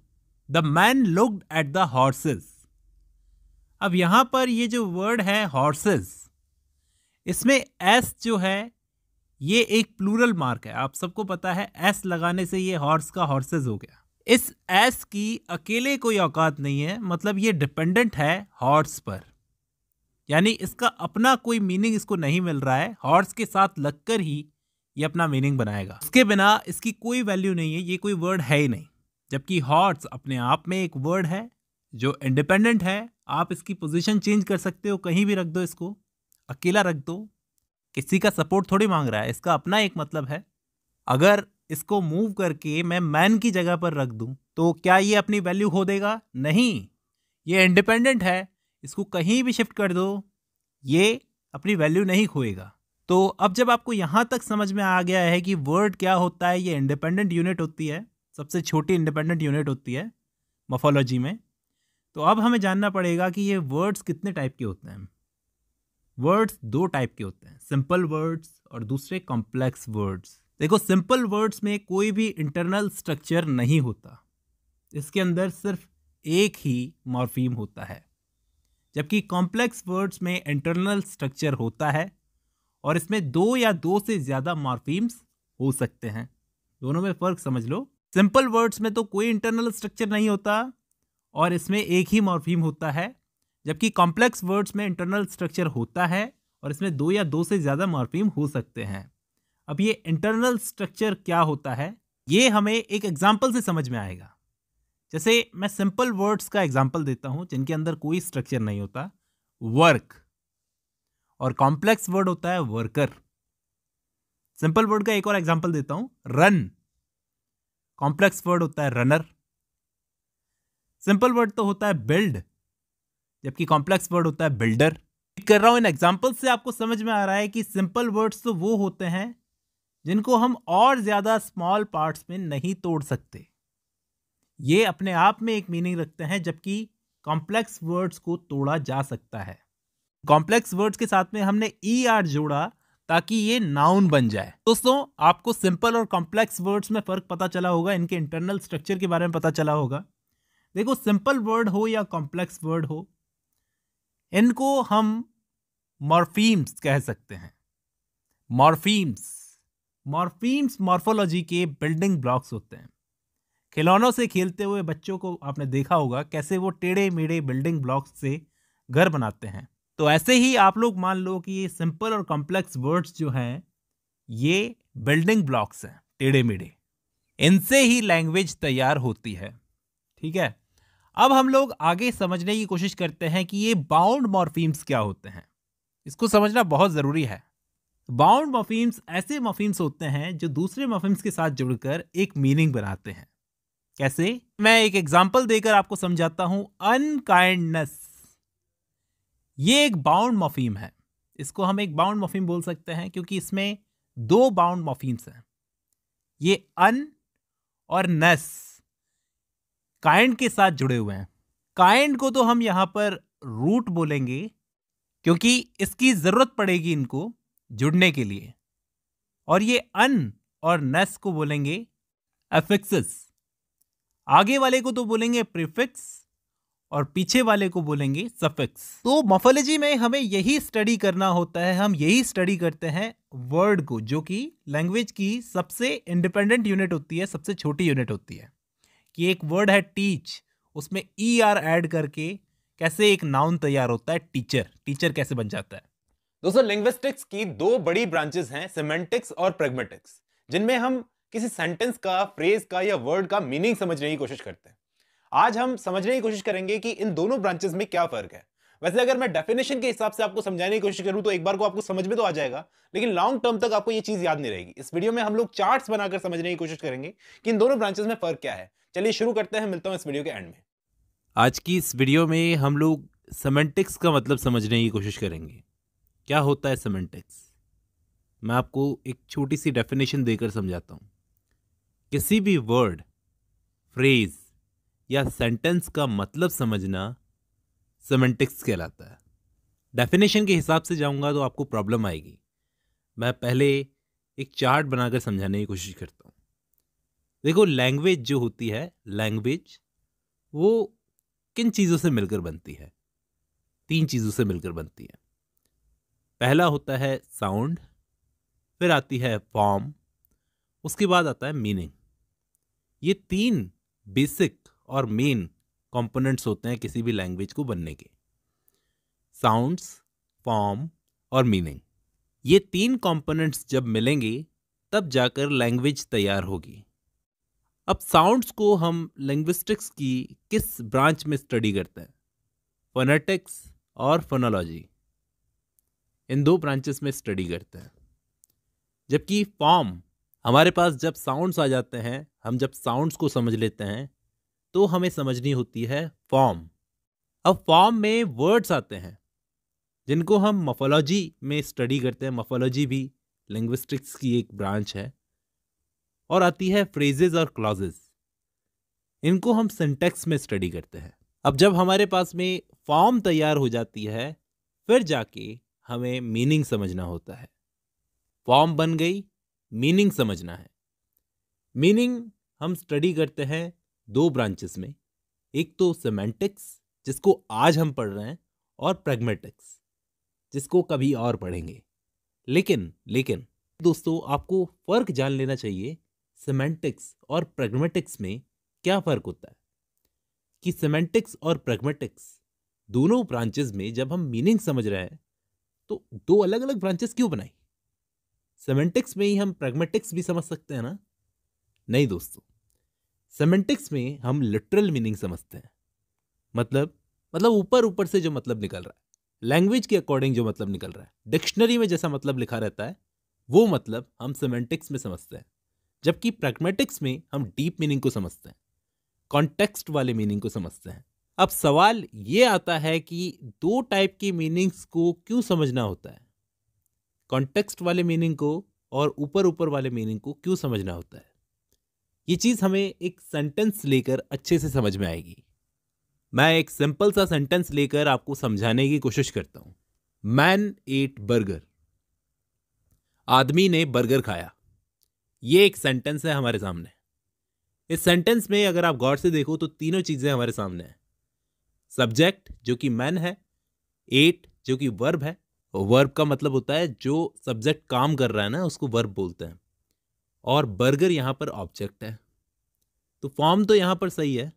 the man looked at the horses. अब यहां पर ये जो वर्ड है हॉर्सेस, इसमें एस जो है ये एक प्लूरल मार्क है। आप सबको पता है एस लगाने से ये हॉर्स का हॉर्सेस हो गया। इस एस की अकेले कोई औकात नहीं है, मतलब ये डिपेंडेंट है हॉर्स पर, यानी इसका अपना कोई मीनिंग इसको नहीं मिल रहा है। हॉर्स के साथ लगकर ही ये अपना मीनिंग बनाएगा, उसके बिना इसकी कोई वैल्यू नहीं है, ये कोई वर्ड है ही नहीं। जबकि हॉर्स अपने आप में एक वर्ड है जो इंडिपेंडेंट है। आप इसकी पोजीशन चेंज कर सकते हो, कहीं भी रख दो, इसको अकेला रख दो, किसी का सपोर्ट थोड़ी मांग रहा है, इसका अपना एक मतलब है। अगर इसको मूव करके मैं मैन की जगह पर रख दूं तो क्या ये अपनी वैल्यू खो देगा? नहीं, ये इंडिपेंडेंट है, इसको कहीं भी शिफ्ट कर दो ये अपनी वैल्यू नहीं खोएगा। तो अब जब आपको यहां तक समझ में आ गया है कि वर्ड क्या होता है, ये इंडिपेंडेंट यूनिट होती है, सबसे छोटी इंडिपेंडेंट यूनिट होती है मॉर्फोलॉजी में, तो अब हमें जानना पड़ेगा कि ये वर्ड्स कितने टाइप के होते हैं। वर्ड्स दो टाइप के होते हैं, सिंपल वर्ड्स और दूसरे कॉम्प्लेक्स वर्ड्स। देखो, सिंपल वर्ड्स में कोई भी इंटरनल स्ट्रक्चर नहीं होता, इसके अंदर सिर्फ एक ही मॉर्फीम होता है। जबकि कॉम्प्लेक्स वर्ड्स में इंटरनल स्ट्रक्चर होता है और इसमें दो या दो से ज़्यादा मॉर्फीम्स हो सकते हैं। दोनों में फ़र्क समझ लो। सिंपल वर्ड्स में तो कोई इंटरनल स्ट्रक्चर नहीं होता और इसमें एक ही मॉर्फीम होता है, जबकि कॉम्प्लेक्स वर्ड्स में इंटरनल स्ट्रक्चर होता है और इसमें दो या दो से ज़्यादा मॉर्फीम हो सकते हैं। अब ये इंटरनल स्ट्रक्चर क्या होता है, ये हमें एक एग्जाम्पल से समझ में आएगा। जैसे मैं सिंपल वर्ड्स का एग्जाम्पल देता हूं जिनके अंदर कोई स्ट्रक्चर नहीं होता, वर्क, और कॉम्प्लेक्स वर्ड होता है वर्कर। सिंपल वर्ड का एक और एग्जाम्पल देता हूं, रन, कॉम्प्लेक्स वर्ड होता है रनर। सिंपल वर्ड तो होता है बिल्ड, जबकि कॉम्प्लेक्स वर्ड होता है बिल्डर। कर रहा हूं इन एग्जाम्पल से आपको समझ में आ रहा है कि सिंपल वर्ड्स तो वो होते हैं जिनको हम और ज्यादा स्मॉल पार्ट्स में नहीं तोड़ सकते, ये अपने आप में एक मीनिंग रखते हैं, जबकि कॉम्प्लेक्स वर्ड्स को तोड़ा जा सकता है। कॉम्प्लेक्स वर्ड्स के साथ में हमने ER जोड़ा ताकि ये नाउन बन जाए। दोस्तों, आपको सिंपल और कॉम्प्लेक्स वर्ड्स में फर्क पता चला होगा, इनके इंटरनल स्ट्रक्चर के बारे में पता चला होगा। देखो, सिंपल वर्ड हो या कॉम्प्लेक्स वर्ड हो, इनको हम मॉर्फीम्स कह सकते हैं। मॉर्फीम्स मॉर्फोलॉजी के बिल्डिंग ब्लॉक्स होते हैं। खिलौनों से खेलते हुए बच्चों को आपने देखा होगा कैसे वो टेढ़े मेढ़े बिल्डिंग ब्लॉक्स से घर बनाते हैं। तो ऐसे ही आप लोग मान लो कि ये सिंपल और कॉम्प्लेक्स वर्ड्स जो हैं ये बिल्डिंग ब्लॉक्स हैं, टेढ़े मेढ़े, इनसे ही लैंग्वेज तैयार होती है। ठीक है, अब हम लोग आगे समझने की कोशिश करते हैं कि ये बाउंड मॉर्फीम्स क्या होते हैं। इसको समझना बहुत ज़रूरी है। बाउंड मॉर्फीम्स ऐसे मॉर्फीम्स होते हैं जो दूसरे मॉर्फीम्स के साथ जुड़कर एक मीनिंग बनाते हैं। कैसे? मैं एक एग्जाम्पल देकर आपको समझाता हूं। अनकाइंडनेस, ये एक बाउंड मॉर्फीम है। इसको हम एक बाउंड मॉर्फीम बोल सकते हैं क्योंकि इसमें दो बाउंड मॉर्फीम्स हैं। ये अन और नेस काइंड के साथ जुड़े हुए हैं। काइंड को तो हम यहां पर रूट बोलेंगे क्योंकि इसकी जरूरत पड़ेगी इनको जुड़ने के लिए, और ये अन और नेस को बोलेंगे एफिक्सेस। आगे वाले को तो बोलेंगे प्रीफिक्स और पीछे वाले को बोलेंगे सफिक्स। तो मॉर्फोलॉजी में हमें यही स्टडी करना होता है, हम यही स्टडी करते हैं वर्ड को, जो कि लैंग्वेज की सबसे इंडिपेंडेंट यूनिट होती है, सबसे छोटी यूनिट होती है। कि एक वर्ड है टीच, उसमें ER ऐड करके कैसे एक नाउन तैयार होता है, टीचर। टीचर कैसे बन जाता है? दोस्तों, लिंग्विस्टिक्स की दो बड़ी ब्रांचेस हैं, सिमेंटिक्स और प्रैग्मेटिक्स, जिनमें हम किसी सेंटेंस का, फ्रेज का या वर्ड का मीनिंग समझने की कोशिश करते हैं। आज हम समझने की कोशिश करेंगे कि इन दोनों ब्रांचेस में क्या फर्क है। वैसे अगर मैं डेफिनेशन के हिसाब से आपको समझाने की कोशिश करूं तो एक बार को आपको समझ में तो आ जाएगा, लेकिन लॉन्ग टर्म तक आपको ये चीज याद नहीं रहेगी। इस वीडियो में हम लोग चार्ट्स बनाकर समझने की कोशिश करेंगे कि इन दोनों ब्रांचेस में फर्क क्या है। चलिए शुरू करते हैं, मिलता हूं इस वीडियो के एंड में। आज की इस वीडियो में हम लोग सिमेंटिक्स का मतलब समझने की कोशिश करेंगे। क्या होता है सिमेंटिक्स? मैं आपको एक छोटी सी डेफिनेशन देकर समझाता हूँ। किसी भी वर्ड, फ्रेज या सेंटेंस का मतलब समझना सिमेंटिक्स कहलाता है। डेफिनेशन के हिसाब से जाऊंगा तो आपको प्रॉब्लम आएगी। मैं पहले एक चार्ट बनाकर समझाने की कोशिश करता हूँ। देखो, लैंग्वेज जो होती है, लैंग्वेज वो किन चीज़ों से मिलकर बनती है? 3 चीज़ों से मिलकर बनती है। पहला होता है साउंड, फिर आती है फॉर्म, उसके बाद आता है मीनिंग। ये 3 बेसिक और मेन कंपोनेंट्स होते हैं किसी भी लैंग्वेज को बनने के। साउंड्स, फॉर्म और मीनिंग, ये 3 कंपोनेंट्स जब मिलेंगे तब जाकर लैंग्वेज तैयार होगी। अब साउंड्स को हम लिंग्विस्टिक्स की किस ब्रांच में स्टडी करते हैं? फोनेटिक्स और फोनोलॉजी, इन 2 ब्रांचेस में स्टडी करते हैं। जबकि फॉर्म, हमारे पास जब साउंड्स आ जाते हैं, हम जब साउंड्स को समझ लेते हैं तो हमें समझनी होती है फॉर्म। अब फॉर्म में वर्ड्स आते हैं जिनको हम मॉर्फोलॉजी में स्टडी करते हैं। मॉर्फोलॉजी भी लिंग्विस्टिक्स की एक ब्रांच है। और आती है फ्रेजेस और क्लॉजेस, इनको हम सिंटैक्स में स्टडी करते हैं। अब जब हमारे पास में फॉर्म तैयार हो जाती है, फिर जाके हमें मीनिंग समझना होता है। फॉर्म बन गई, मीनिंग समझना है। मीनिंग हम स्टडी करते हैं 2 ब्रांचेस में, एक तो सेमेंटिक्स जिसको आज हम पढ़ रहे हैं, और प्रैग्मेटिक्स जिसको कभी और पढ़ेंगे। लेकिन दोस्तों, आपको फर्क जान लेना चाहिए सेमेंटिक्स और प्रैग्मेटिक्स में क्या फर्क होता है। कि सेमेंटिक्स और प्रैग्मेटिक्स दोनों ब्रांचेस में जब हम मीनिंग समझ रहे हैं तो 2 अलग अलग ब्रांचेस क्यों बनाई? सेमेंटिक्स में ही हम प्रैग्मेटिक्स भी समझ सकते हैं ना? नहीं दोस्तों, सेमेंटिक्स में हम लिटरल मीनिंग समझते हैं। मतलब ऊपर ऊपर से जो मतलब निकल रहा है, लैंग्वेज के अकॉर्डिंग जो मतलब निकल रहा है, डिक्शनरी में जैसा मतलब लिखा रहता है, वो मतलब हम सेमेंटिक्स में समझते हैं। जबकि प्रैग्मेटिक्स में हम डीप मीनिंग को समझते हैं, कॉन्टेक्स्ट वाले मीनिंग को समझते हैं। अब सवाल ये आता है कि 2 टाइप की मीनिंग्स को क्यों समझना होता है? कॉन्टेक्स्ट वाले मीनिंग को और ऊपर ऊपर वाले मीनिंग को क्यों समझना होता है? ये चीज़ हमें एक सेंटेंस लेकर अच्छे से समझ में आएगी। मैं एक सिंपल सा सेंटेंस लेकर आपको समझाने की कोशिश करता हूं। मैन एट बर्गर, आदमी ने बर्गर खाया। ये एक सेंटेंस है हमारे सामने। इस सेंटेंस में अगर आप गौर से देखो तो 3 चीजें हमारे सामने हैं। सब्जेक्ट जो कि मैन है, एट जो कि वर्ब है, वर्ब का मतलब होता है जो सब्जेक्ट काम कर रहा है ना, उसको वर्ब बोलते हैं, और बर्गर यहां पर ऑब्जेक्ट है। तो फॉर्म तो यहां पर सही है,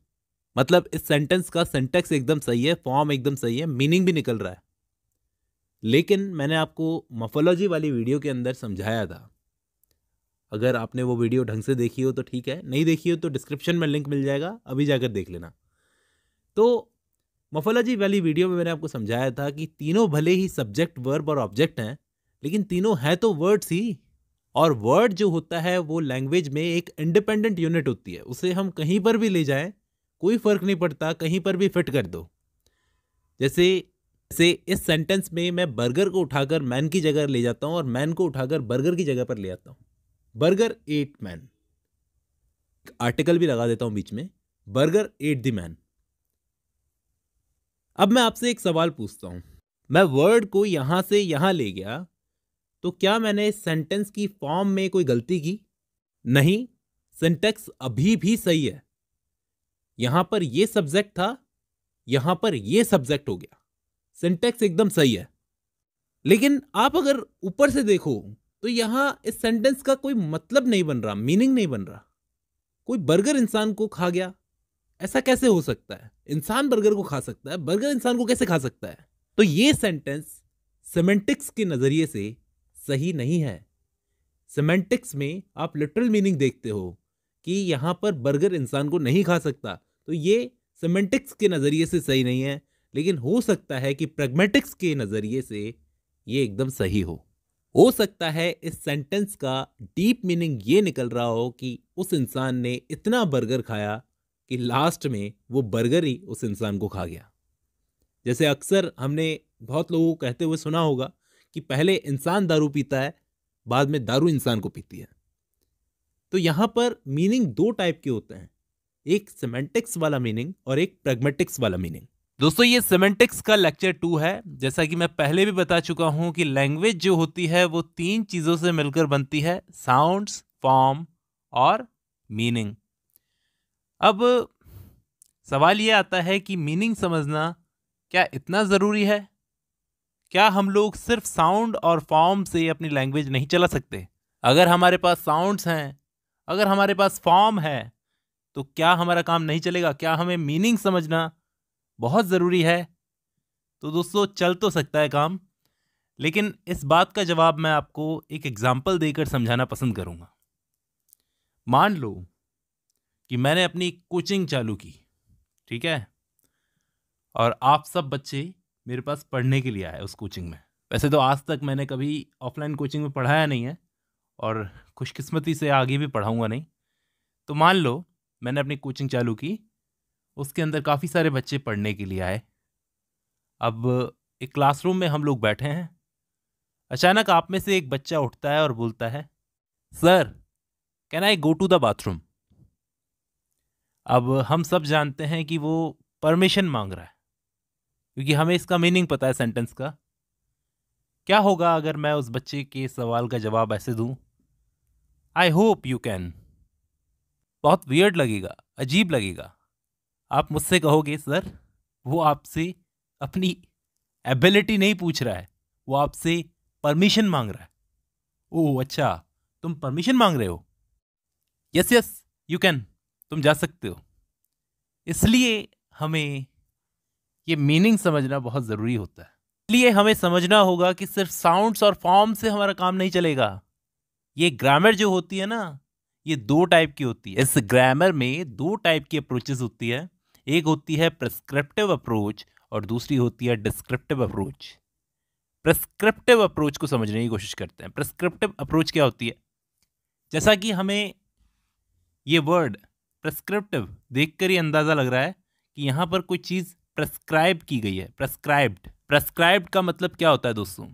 मतलब इस सेंटेंस का सिंटैक्स एकदम सही है, फॉर्म एकदम सही है, मीनिंग भी निकल रहा है। लेकिन मैंने आपको मॉर्फोलॉजी वाली वीडियो के अंदर समझाया था। अगर आपने वो वीडियो ढंग से देखी हो तो ठीक है, नहीं देखी हो तो डिस्क्रिप्शन में लिंक मिल जाएगा, अभी जाकर देख लेना। तो मॉर्फोलॉजी वाली वीडियो में मैंने आपको समझाया था कि तीनों भले ही सब्जेक्ट, वर्ब और ऑब्जेक्ट हैं, लेकिन तीनों हैं तो वर्ड्स ही। और वर्ड जो होता है वो लैंग्वेज में एक इंडिपेंडेंट यूनिट होती है, उसे हम कहीं पर भी ले जाएं कोई फर्क नहीं पड़ता, कहीं पर भी फिट कर दो। जैसे इस सेंटेंस में मैं बर्गर को उठाकर मैन की जगह ले जाता हूं और मैन को उठाकर बर्गर की जगह पर ले आता हूं। बर्गर एट मैन, आर्टिकल भी लगा देता हूं बीच में, बर्गर एट द मैन। अब मैं आपसे एक सवाल पूछता हूं, मैं वर्ड को यहां से यहां ले गया तो क्या मैंने इस सेंटेंस की फॉर्म में कोई गलती की? नहीं, सिंटैक्स अभी भी सही है। यहां पर ये सब्जेक्ट था, यहां पर ये सब्जेक्ट हो गया, सिंटैक्स एकदम सही है। लेकिन आप अगर ऊपर से देखो तो यहां इस सेंटेंस का कोई मतलब नहीं बन रहा, मीनिंग नहीं बन रहा। कोई बर्गर इंसान को खा गया, ऐसा कैसे हो सकता है? इंसान बर्गर को खा सकता है, बर्गर इंसान को कैसे खा सकता है? तो ये सेंटेंस सेमेंटिक्स के नजरिए से सही नहीं है। सेमेंटिक्स में आप लिटरल मीनिंग देखते हो कि यहां पर बर्गर इंसान को नहीं खा सकता, तो ये सेमेंटिक्स के नजरिए से सही नहीं है। लेकिन हो सकता है कि प्रैग्मेटिक्स के नजरिए से ये एकदम सही हो सकता है इस सेंटेंस का डीप मीनिंग ये निकल रहा हो कि उस इंसान ने इतना बर्गर खाया कि लास्ट में वो बर्गर ही उस इंसान को खा गया। जैसे अक्सर हमने बहुत लोगों को कहते हुए सुना होगा कि पहले इंसान दारू पीता है, बाद में दारू इंसान को पीती है। तो यहां पर मीनिंग 2 टाइप के होते हैं, एक सेमेंटिक्स वाला मीनिंग और एक प्रैग्मेटिक्स वाला मीनिंग। दोस्तों, ये सेमेंटिक्स का लेक्चर 2 है। जैसा कि मैं पहले भी बता चुका हूं कि लैंग्वेज जो होती है वो 3 चीजों से मिलकर बनती है, साउंड्स, फॉर्म और मीनिंग। अब सवाल ये आता है कि मीनिंग समझना क्या इतना ज़रूरी है? क्या हम लोग सिर्फ साउंड और फॉर्म से अपनी लैंग्वेज नहीं चला सकते? अगर हमारे पास साउंड्स हैं, अगर हमारे पास फॉर्म है, तो क्या हमारा काम नहीं चलेगा? क्या हमें मीनिंग समझना बहुत ज़रूरी है? तो दोस्तों, चल तो सकता है काम, लेकिन इस बात का जवाब मैं आपको एक एग्जाम्पल देकर समझाना पसंद करूंगा। मान लो कि मैंने अपनी कोचिंग चालू की, ठीक है, और आप सब बच्चे मेरे पास पढ़ने के लिए आए उस कोचिंग में। वैसे तो आज तक मैंने कभी ऑफलाइन कोचिंग में पढ़ाया नहीं है और खुशकिस्मती से आगे भी पढ़ाऊंगा नहीं। तो मान लो मैंने अपनी कोचिंग चालू की, उसके अंदर काफ़ी सारे बच्चे पढ़ने के लिए आए। अब एक क्लासरूम में हम लोग बैठे हैं। अचानक आप में से एक बच्चा उठता है और बोलता है, sir can I go to the bathroom. अब हम सब जानते हैं कि वो परमिशन मांग रहा है, क्योंकि हमें इसका मीनिंग पता है सेंटेंस का। क्या होगा अगर मैं उस बच्चे के सवाल का जवाब ऐसे दूं, आई होप यू कैन। बहुत वियर्ड लगेगा, अजीब लगेगा। आप मुझसे कहोगे, सर वो आपसे अपनी एबिलिटी नहीं पूछ रहा है, वो आपसे परमिशन मांग रहा है। ओह अच्छा, तुम परमिशन मांग रहे हो? यस यस यू कैन, तुम जा सकते हो। इसलिए हमें ये मीनिंग समझना बहुत ज़रूरी होता है। इसलिए हमें समझना होगा कि सिर्फ साउंड्स और फॉर्म से हमारा काम नहीं चलेगा। ये ग्रामर जो होती है ना, ये दो टाइप की होती है। इस ग्रामर में दो टाइप की अप्रोचेस होती है। एक होती है प्रिस्क्रिप्टिव अप्रोच और दूसरी होती है डिस्क्रिप्टिव अप्रोच। प्रिस्क्रिप्टिव अप्रोच को समझने की कोशिश करते हैं। प्रिस्क्रिप्टिव अप्रोच क्या होती है? जैसा कि हमें ये वर्ड प्रिस्क्रिप्टिव देखकर ही अंदाज़ा लग रहा है कि यहाँ पर कोई चीज़ प्रेस्क्राइब की गई है। प्रेस्क्राइब्ड, प्रेस्क्राइब्ड का मतलब क्या होता है दोस्तों?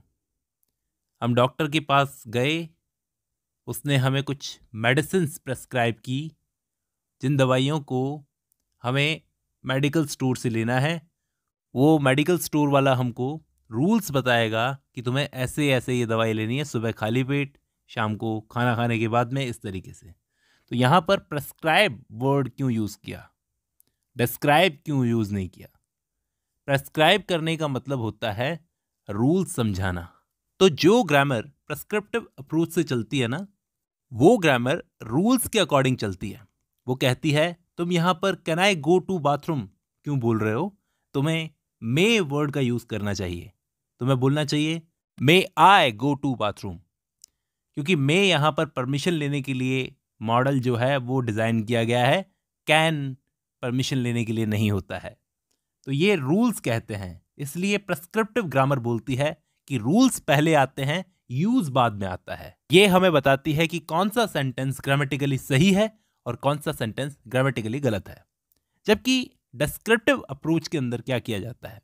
हम डॉक्टर के पास गए, उसने हमें कुछ मेडिसिन्स प्रेस्क्राइब की, जिन दवाइयों को हमें मेडिकल स्टोर से लेना है। वो मेडिकल स्टोर वाला हमको रूल्स बताएगा कि तुम्हें ऐसे ऐसे ये दवाई लेनी है, सुबह खाली पेट, शाम को खाना खाने के बाद में, इस तरीके से। तो यहाँ पर प्रेस्क्राइब वर्ड क्यों यूज़ किया, डिस्क्राइब क्यों यूज़ नहीं किया? प्रेस्क्राइब करने का मतलब होता है रूल्स समझाना। तो जो ग्रामर प्रेस्क्रिप्टिव अप्रोच से चलती है ना, वो ग्रामर रूल्स के अकॉर्डिंग चलती है। वो कहती है तुम यहाँ पर can I go to bathroom क्यों बोल रहे हो? तुम्हें मे वर्ड का यूज़ करना चाहिए। तुम्हें बोलना चाहिए मे आई गो टू बाथरूम, क्योंकि मे यहाँ पर परमिशन लेने के लिए मॉडल जो है वो डिज़ाइन किया गया है, कैन परमिशन लेने के लिए नहीं होता है। तो ये रूल्स कहते हैं। इसलिए प्रेस्क्रिप्टिव ग्रामर बोलती है कि रूल्स पहले आते हैं, यूज बाद में आता है। ये हमें बताती है कि कौन सा सेंटेंस ग्रामेटिकली सही है और कौन सा सेंटेंस ग्रामेटिकली गलत है। जबकि डिस्क्रिप्टिव अप्रोच के अंदर क्या किया जाता है?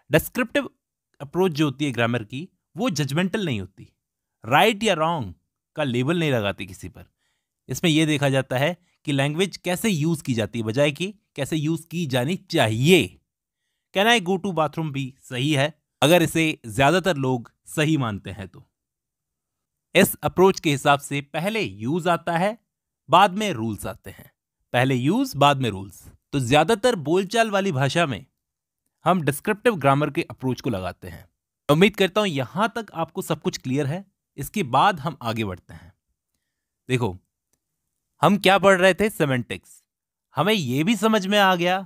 डिस्क्रिप्टिव अप्रोच जो होती है ग्रामर की, वो जजमेंटल नहीं होती, राइट या रॉन्ग का लेबल नहीं लगाती किसी पर। इसमें यह देखा जाता है कि लैंग्वेज कैसे यूज की जाती है, बजाय कि कैसे यूज की जानी चाहिए। Can I go to bathroom भी सही है अगर इसे ज्यादातर लोग सही मानते हैं तो। इस अप्रोच के हिसाब से पहले यूज आता है, बाद में रूल्स आते हैं। पहले यूज, बाद में रूल्स। तो ज्यादातर बोलचाल वाली भाषा में हम डिस्क्रिप्टिव ग्रामर के अप्रोच को लगाते हैं। उम्मीद करता हूं यहां तक आपको सब कुछ क्लियर है। इसके बाद हम आगे बढ़ते हैं। देखो, हम क्या पढ़ रहे थे? सेमेंटिक्स। हमें यह भी समझ में आ गया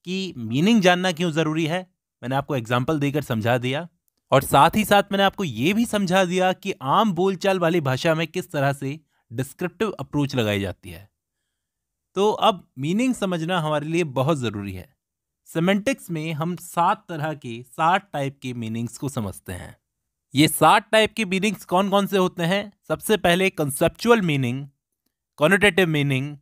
कि मीनिंग जानना क्यों जरूरी है। मैंने आपको एग्जाम्पल देकर समझा दिया, और साथ ही साथ मैंने आपको यह भी समझा दिया कि आम बोलचाल वाली भाषा में किस तरह से डिस्क्रिप्टिव अप्रोच लगाई जाती है। तो अब मीनिंग समझना हमारे लिए बहुत जरूरी है। सेमेंटिक्स में हम 7 तरह के 7 टाइप के मीनिंग्स को समझते हैं। ये 7 टाइप के मीनिंग्स कौन कौन से होते हैं? सबसे पहले conceptual meaning, connotative meaning,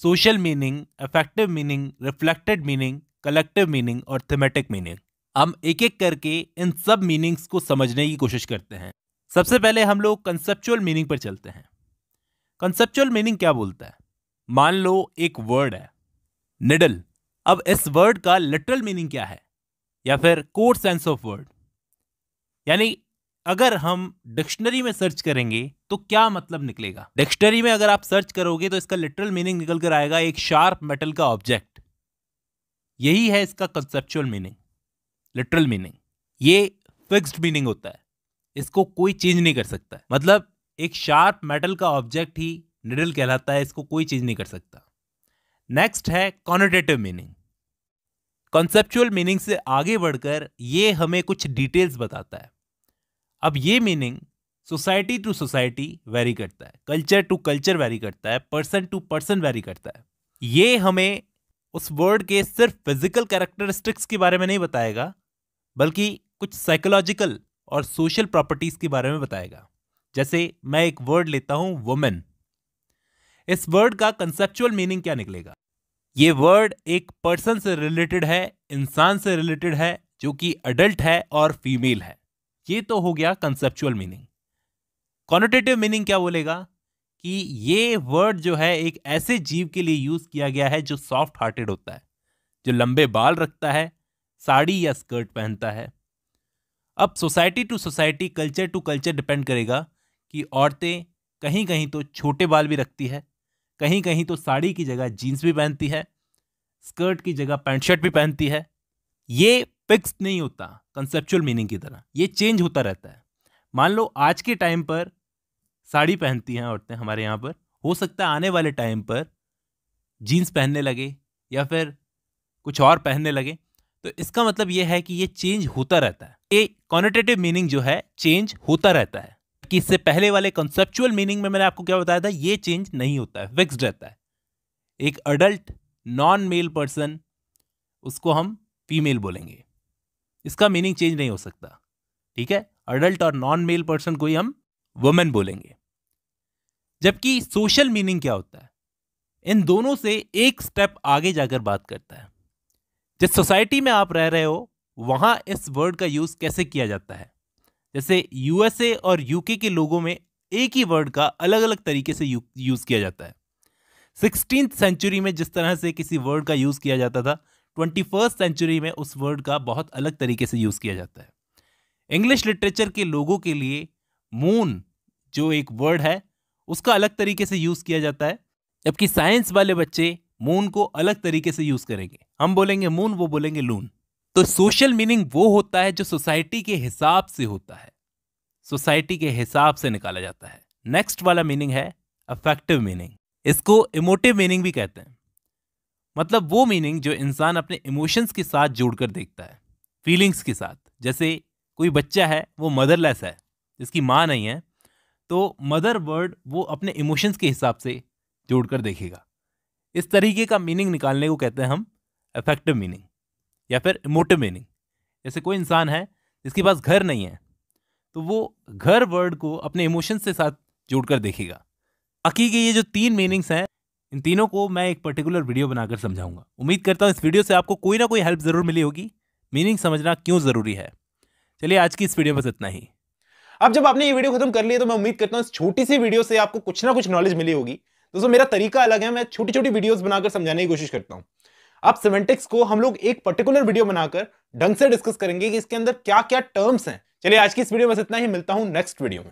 social meaning, affective meaning, reflected meaning, collective meaning और थीमेटिक मीनिंग। हम एक एक करके इन सब मीनिंग्स को समझने की कोशिश करते हैं। सबसे पहले हम लोग कंसेप्चुअल मीनिंग पर चलते हैं। कंसेप्चुअल मीनिंग क्या बोलता है? मान लो एक वर्ड है निडल। अब इस वर्ड का लिटरल मीनिंग क्या है, या फिर कोर सेंस ऑफ वर्ड, यानी अगर हम डिक्शनरी में सर्च करेंगे तो क्या मतलब निकलेगा? डिक्शनरी में अगर आप सर्च करोगे तो इसका लिटरल मीनिंग निकल कर आएगा एक शार्प मेटल का ऑब्जेक्ट। यही है इसका कंसेप्चुअल मीनिंग, लिटरल मीनिंग। ये फिक्स्ड मीनिंग होता है, इसको कोई चेंज नहीं कर सकता है। मतलब एक शार्प मेटल का ऑब्जेक्ट ही निडल कहलाता है, इसको कोई चेंज नहीं कर सकता। नेक्स्ट है कॉनोटेटिव मीनिंग। कॉन्सेप्चुअल मीनिंग से आगे बढ़कर ये हमें कुछ डिटेल्स बताता है। अब ये meaning society to society vary करता है, कल्चर टू कल्चर वेरी करता है, पर्सन टू पर्सन वेरी करता है। ये हमें उस वर्ड के सिर्फ फिजिकल कैरेक्टरिस्टिक्स के बारे में नहीं बताएगा, बल्कि कुछ साइकोलॉजिकल और सोशल प्रॉपर्टीज के बारे में बताएगा। जैसे मैं एक वर्ड लेता हूं वुमेन, इस वर्ड का कंसेप्चुअल मीनिंग क्या निकलेगा? ये वर्ड एक पर्सन से रिलेटेड है, इंसान से रिलेटेड है, जो कि अडल्ट है और फीमेल है। ये तो हो गया कंसेप्चुअल मीनिंग। कॉनोटेटिव मीनिंग क्या बोलेगा कि ये वर्ड जो है एक ऐसे जीव के लिए यूज किया गया है जो सॉफ्ट हार्टेड होता है, जो लंबे बाल रखता है, साड़ी या स्कर्ट पहनता है। अब society to society, culture to culture depend करेगा कि औरतें कहीं कहीं तो छोटे बाल भी रखती है, कहीं कहीं तो साड़ी की जगह जीन्स भी पहनती है, स्कर्ट की जगह पैंट शर्ट भी पहनती है। ये फिक्स नहीं होता कंसेप्चुअल मीनिंग की तरह, ये चेंज होता रहता है। मान लो आज के टाइम पर साड़ी पहनती हैं औरतें हमारे यहाँ पर, हो सकता है आने वाले टाइम पर जीन्स पहनने लगे या फिर कुछ और पहनने लगे। तो इसका मतलब यह है कि ये चेंज होता रहता है। ये कॉनोटेटिव मीनिंग जो है चेंज होता रहता है। कि इससे पहले वाले कॉन्सेप्चुअल मीनिंग में मैंने आपको क्या बताया था, ये चेंज नहीं होता है, फिक्स्ड रहता है। एक अडल्ट नॉन मेल पर्सन, उसको हम फीमेल बोलेंगे, इसका मीनिंग चेंज नहीं हो सकता। ठीक है, अडल्ट और नॉन मेल पर्सन को ही हम वुमेन बोलेंगे। जबकि सोशल मीनिंग क्या होता है, इन दोनों से एक स्टेप आगे जाकर बात करता है। जिस सोसाइटी में आप रह रहे हो वहां इस वर्ड का यूज कैसे किया जाता है। जैसे यूएसए और यूके के लोगों में एक ही वर्ड का अलग अलग तरीके से यूज किया जाता है। 16th सेंचुरी में जिस तरह से किसी वर्ड का यूज किया जाता था, 21st सेंचुरी में उस वर्ड का बहुत अलग तरीके से यूज किया जाता है। इंग्लिश लिटरेचर के लोगों के लिए मून जो एक वर्ड है उसका अलग तरीके से यूज किया जाता है, जबकि साइंस वाले बच्चे मून को अलग तरीके से यूज करेंगे। हम बोलेंगे मून, वो बोलेंगे लून। तो सोशल मीनिंग वो होता है जो सोसाइटी के हिसाब से होता है, सोसाइटी के हिसाब से निकाला जाता है। नेक्स्ट वाला मीनिंग है अफेक्टिव मीनिंग। इसको इमोटिव मीनिंग भी कहते हैं। मतलब वो मीनिंग जो इंसान अपने इमोशंस के साथ जोड़कर देखता है, फीलिंग्स के साथ। जैसे कोई बच्चा है वो मदरलेस है, जिसकी माँ नहीं है, तो मदर वर्ड वो अपने इमोशंस के हिसाब से जोड़कर देखेगा। इस तरीके का मीनिंग निकालने को कहते हैं हम अफेक्टिव मीनिंग या फिर इमोटिव मीनिंग। जैसे कोई इंसान है जिसके पास घर नहीं है, तो वो घर वर्ड को अपने इमोशंस के साथ जोड़कर देखेगा। बाकी के ये जो 3 मीनिंग्स हैं, इन तीनों को मैं एक पर्टिकुलर वीडियो बनाकर समझाऊंगा। उम्मीद करता हूँ इस वीडियो से आपको कोई ना कोई हेल्प जरूर मिली होगी, मीनिंग समझना क्यों जरूरी है। चलिए आज की इस वीडियो में बस इतना ही। अब जब आपने ये वीडियो खत्म कर लिया तो मैं उम्मीद करता हूँ इस छोटी सी वीडियो से आपको कुछ ना कुछ नॉलेज मिली होगी। दोस्तों मेरा तरीका अलग है, मैं छोटी छोटी वीडियोस बनाकर समझाने की कोशिश करता हूँ। अब सिमेंटिक्स को हम लोग एक पर्टिकुलर वीडियो बनाकर ढंग से डिस्कस करेंगे कि इसके अंदर क्या क्या टर्म्स हैं। चलिए आज की इस वीडियो में बस इतना ही, मिलता हूं नेक्स्ट वीडियो में।